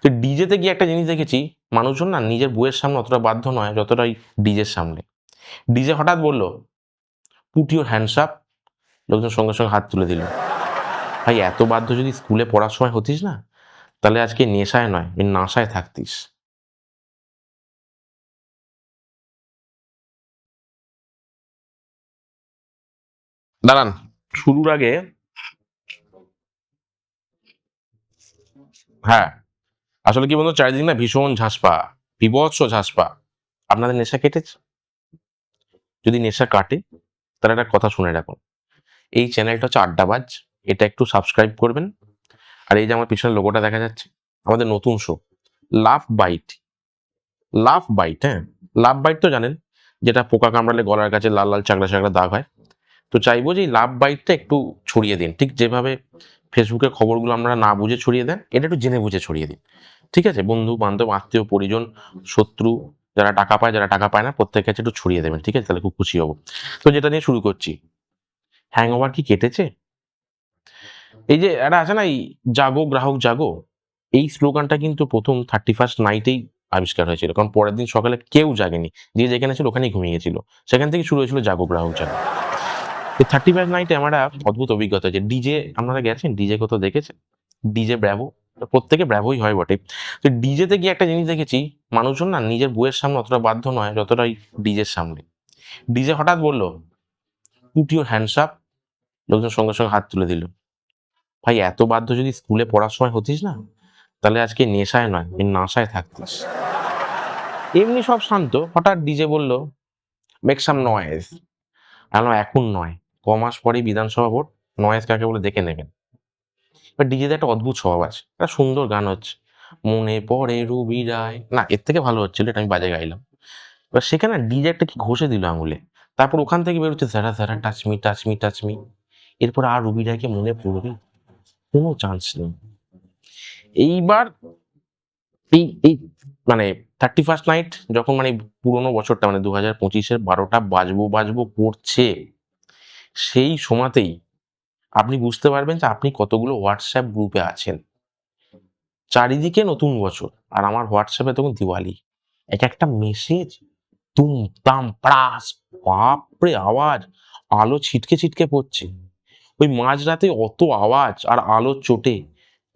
তো ডিজেতে গিয়ে একটা জিনিস দেখেছি, মানুষজন না নিজের বউয়ের সামনে অতটা বাধ্য নয় যতটা ওই ডিজের সামনে। ডিজে হঠাৎ বললো পুট ইউর হ্যান্ডস আপ, লোকজন সঙ্গে সঙ্গে হাত তুলে দিল। ভাই এত বাধ্য যদি স্কুলে পড়ার সময় হতিস না, তাহলে আজকে নেশায় নয় ওই নাশায় থাকতিস। দাঁড়ান, শুরুর আগে হ্যাঁ, আসলে কি বলতো, চারিদিক না ভীষণ ঝাঁসপা, বিভৎস ঝাঁসপা। আপনাদের নেশা কেটেছে? যদি নেশা কাটে তাহলে একটা কথা শুনে রাখুন, এই চ্যানেলটা হচ্ছে আড্ডাবাজ, এটা একটু সাবস্ক্রাইব করবেন। আর এই যে আমার পিছনে লোগোটা দেখা যাচ্ছে, আমাদের নতুন show love bite. Love bite, হ্যাঁ, লাভ বাইট তো জানেন, যেটা পোকা কামড়ালে গলার কাছে লাল লাল চাকড়া চাকড়া দাগ হয়। তো চাইবো যে এই লাভ বাইটটা একটু ছড়িয়ে দিন, ঠিক যেভাবে ফেসবুকের খবরগুলো আপনারা না বুঝে ছড়িয়ে দেন, এটা একটু জেনে বুঝে ছড়িয়ে দিন। ঠিক আছে, বন্ধু বান্ধব আত্মীয় পরিজন শত্রু, যারা টাকা পায় যারা টাকা পায় না, প্রত্যেকের কাছে একটু ছড়িয়ে দেবেন, ঠিক আছে? তাহলে খুব খুশি হব। তো যেটা নিয়ে শুরু করছি, হ্যাংওভার কি কেটেছে? এই যে একটা আছে না, এই জাগো গ্রাহক জাগো, এই স্লোগানটা কিন্তু প্রথম 31st নাইটেই আবিষ্কার হয়েছিল, কারণ পরের দিন সকালে কেউ জাগেনি, যে যেখানে ছিল ওখানেই ঘুমিয়ে গেছিল। সেখান থেকে শুরু হয়েছিল জাগো গ্রাহক জাগো। এই 31st নাইটে আমার একটা অদ্ভুত অভিজ্ঞতা, যে ডিজে আপনারা গেছেন, ডিজে কোথাও দেখেছেন? ডিজে ব্র্যাভো, প্রত্যেকে ব্র্যাভোই হয় বটে। তো ডিজেতে গিয়ে একটা জিনিস দেখেছি, মানুষজন না নিজের বউয়ের সামনে অতটা বাধ্য নয় যতটা ওই ডিজের সামনে। ডিজে হঠাৎ বললো পুট ইউর হ্যান্ডস আপ, লোকজন সঙ্গে সঙ্গে হাত তুলে দিল। ভাই এত বাধ্য যদি স্কুলে পড়ার সময় হতিস না, তাহলে আজকে নেশায় নয় ওই নাশায় থাকতিস। এমনি সব শান্ত, হঠাৎ ডিজে বলল মেক সাম নয়েজ। এখন নয়, কমাস পরেই বিধানসভা ভোট, নয়েজ কাকে বলে দেখে নেবেন। এবার ডিজেতে একটা অদ্ভুত স্বভাব আছে, একটা সুন্দর গান হচ্ছে, মনে পড়ে রবি রায়, না এর থেকে ভালো হচ্ছিল, এটা আমি বাজে গাইলাম। এবার সেখানে ডিজে একটা কি ঘষে দিল আঙুলে, তারপর ওখান থেকে বেরোচ্ছে যারা যারা টাচমি টাচমি টাচমি। এরপর আর রবি রায়কে মনে পড়বে? কোনো চান্স নেই। এইবার এই এই মানে 31st নাইট যখন মানে পুরোনো বছরটা মানে 2025-এর 12টা বাজবো বাজবো করছে, সেই সময়তেই আপনি বুঝতে পারবেন যে আপনি কতগুলো হোয়াটসঅ্যাপ গ্রুপে আছেন। চারিদিকে নতুন বছর, আর আমার হোয়াটসঅ্যাপে তখন দিওয়ালি। এক একটা মেসেজ তুম তাম প্রাস, বাপরে আওয়াজ, আলো ছিটকে ছিটকে পড়ছে। ওই মাঝরাতে অত আওয়াজ আর আলোর চোটে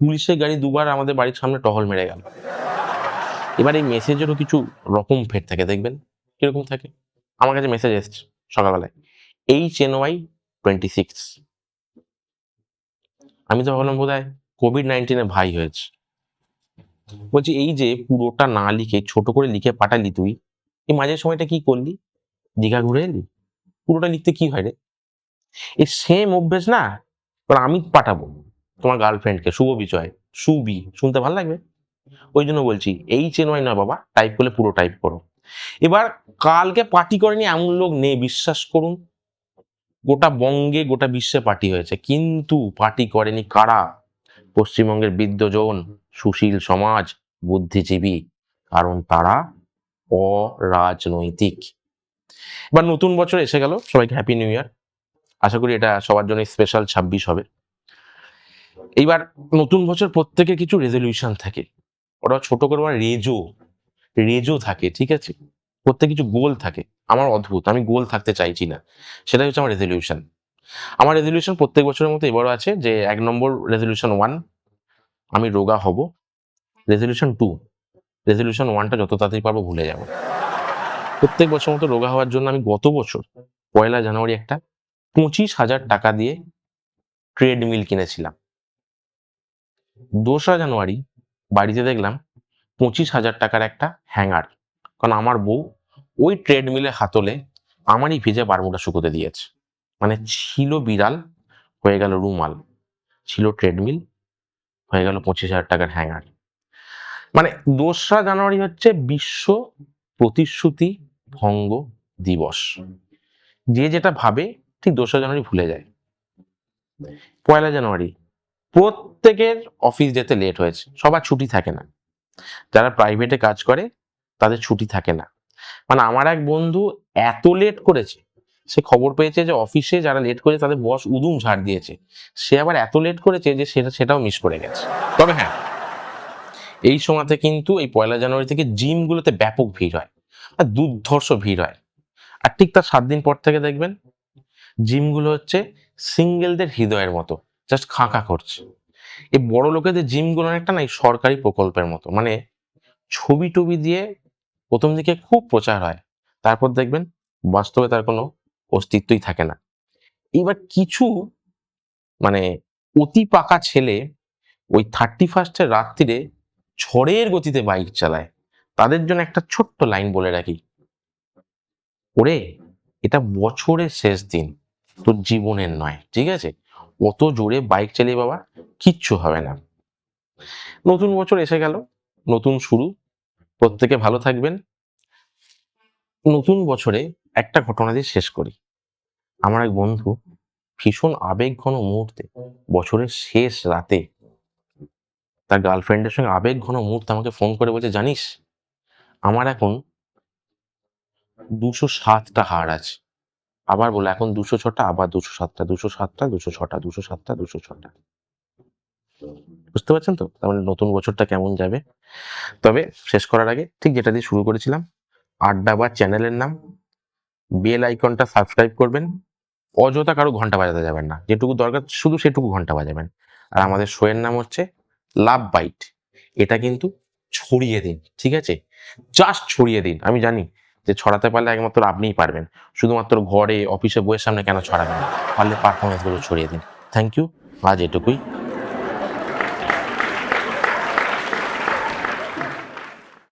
পুলিশের গাড়ি দুবার আমাদের বাড়ির সামনে টহল মেরে গেল। এবার এই মেসেজেরও কিছু রকম ফের থাকে, দেখবেন কিরকম থাকে। আমার কাছে মেসেজ এসছে সকালবেলায়, HNY 26। আমি তো ভাবলাম বোধ হয় COVID-19 ভাই হয়েছে। বলছি এই যে পুরোটা না লিখে ছোট করে লিখে পাঠালি তুই, এই মাঝের সময়টা কি করলি? দীঘা ঘুরে এলি? পুরোটা লিখতে কি হয় রে? এই সেম অভ্যেস না এবার আমি পাঠাবো তোমার গার্লফ্রেন্ডকে, শুভ বিজয়, সুবি, শুনতে ভালো লাগবে। ওই জন্য বলছি HNY নয় বাবা, টাইপ করলে পুরো টাইপ করো। এবার কালকে পার্টি করেনি এমন লোক নেই, বিশ্বাস করুন। গোটা বঙ্গে গোটা বিশ্বে পার্টি হয়েছে, কিন্তু পার্টি করেনি কারা? পশ্চিমবঙ্গের বিদ্বজন, সুশীল সমাজ, বুদ্ধিজীবী, কারণ তারা অরাজনৈতিক। এবার নতুন বছর এসে গেল, সবাইকে হ্যাপি নিউ ইয়ার। আশা করি এটা সবার জন্য স্পেশাল 26 হবে। এইবার নতুন বছর প্রত্যেকের কিছু রেজলিউশন থাকে, ওরা ছোট করে রেজো রেজো থাকে, ঠিক আছে? প্রত্যেক কিছু গোল থাকে। আমার অদ্ভুত, আমি গোল থাকতে চাইছি না, সেটাই হচ্ছে আমার রেজলিউশন। আমার রেজলিউশন প্রত্যেক বছরের মতো এবারও আছে, যে 1 নম্বর রেজলিউশন 1, আমি রোগা হব। রেজলিউশন 2, রেজলিউশন 1টা যত তাড়াতাড়ি পারবো ভুলে যাব। প্রত্যেক বছর মতো রোগা হওয়ার জন্য আমি গত বছর 1 জানুয়ারি একটা 25,000 টাকা দিয়ে ট্রেডমিল কিনেছিলাম। 2রা জানুয়ারি বাড়িতে দেখলাম 25,000 টাকার একটা হ্যাঙ্গার, কারণ আমার বউ ওই ট্রেডমিলে হাতলে আমারই ভিজে বারমুডা শুকোতে দিয়েছে। মানে ছিল বিড়াল, হয়ে গেল রুমাল, ছিল ট্রেডমিল, হয়ে গেল 25,000 টাকার হ্যাঙ্গার। মানে 2রা জানুয়ারি হচ্ছে বিশ্ব প্রতিশ্রুতি ভঙ্গ দিবস। যে যেটা ভাবে ঠিক 2রা জানুয়ারি ভুলে যায়। 1জানুয়ারি প্রত্যেকের অফিস যেতে লেট হয়েছে, সবার ছুটি থাকে না। যারা প্রাইভেটে কাজ করে তাদের ছুটি থাকে না। মানে আমার এক বন্ধু এত লেট করেছে, সে খবর পেয়েছে যে অফিসে যারা লেট করেছে তাদের বস উদুম ঝাড় দিয়েছে, সে আবার এত লেট করেছে যে সেটাও মিস করে গেছে। তবে হ্যাঁ, এই সময়তে কিন্তু এই 1 জানুয়ারি থেকে জিমগুলোতে ব্যাপক ভিড় হয় আর দুর্ধর্ষ ভিড় হয়। আর ঠিক তার 7 দিন পর থেকে দেখবেন জিমগুলো হচ্ছে সিঙ্গেলদের হৃদয়ের মতো, জাস্ট খাঁ করছে। এই বড় লোকেদের জিমগুলো অনেকটা না এই সরকারি প্রকল্পের মতো, মানে ছবি টবি দিয়ে প্রথম দিকে খুব প্রচার হয়, তারপর দেখবেন বাস্তবে তার কোনো অস্তিত্বই থাকে না। এবার কিছু মানে অতি পাকা ছেলে ওই 31st রাত্রিরে ঝড়ের গতিতে বাইক চালায়। তাদের জন্য একটা ছোট্ট লাইন বলে রাখি, ওরে এটা বছরের শেষ দিন, তোর জীবনের নয়, ঠিক আছে? অত জোরে বাইক চালিয়ে বাবা কিচ্ছু হবে না। নতুন বছর এসে গেল, নতুন শুরু, প্রত্যেকে ভালো থাকবেন। নতুন বছরে একটা ঘটনা দিয়ে শেষ করি। আমার এক বন্ধু ভীষণ আবেগঘন মুহূর্তে বছরের শেষ রাতে তার গার্লফ্রেন্ডের সঙ্গে আবেগঘন মুহূর্তে আমাকে ফোন করে বলছে, জানিস আমার এখন 207টা হাড় আছে। আবার বলো এখন 206টা, আবার 207টা, 207টা, 206টা, 207টা, 206টা। বুঝতে পারছেন তো তার মানে নতুন বছরটা কেমন যাবে? তবে শেষ করার আগে ঠিক যেটা দিয়ে শুরু করেছিলাম, আড্ডা বা চ্যানেলের নাম, বেল আইকনটা সাবস্ক্রাইব করবেন। অযথা কারো ঘন্টা বাজাতে যাবেন না, যেটুকু দরকার শুধু সেটুকু ঘন্টা বাজাবেন। আর আমাদের শোয়ের নাম হচ্ছে লাভ বাইট। এটা কিন্তু ছড়িয়ে দিন, ঠিক আছে? জাস্ট ছড়িয়ে দিন। আমি জানি যে ছড়াতে পারলে একমাত্র আপনিই পারবেন, শুধুমাত্র ঘরে অফিসে বইয়ের সামনে কেন ছড়াবেন? পারলে পারফরমেন্স গুলো ছড়িয়ে দিন। থ্যাংক ইউ, আজ এটুকুই।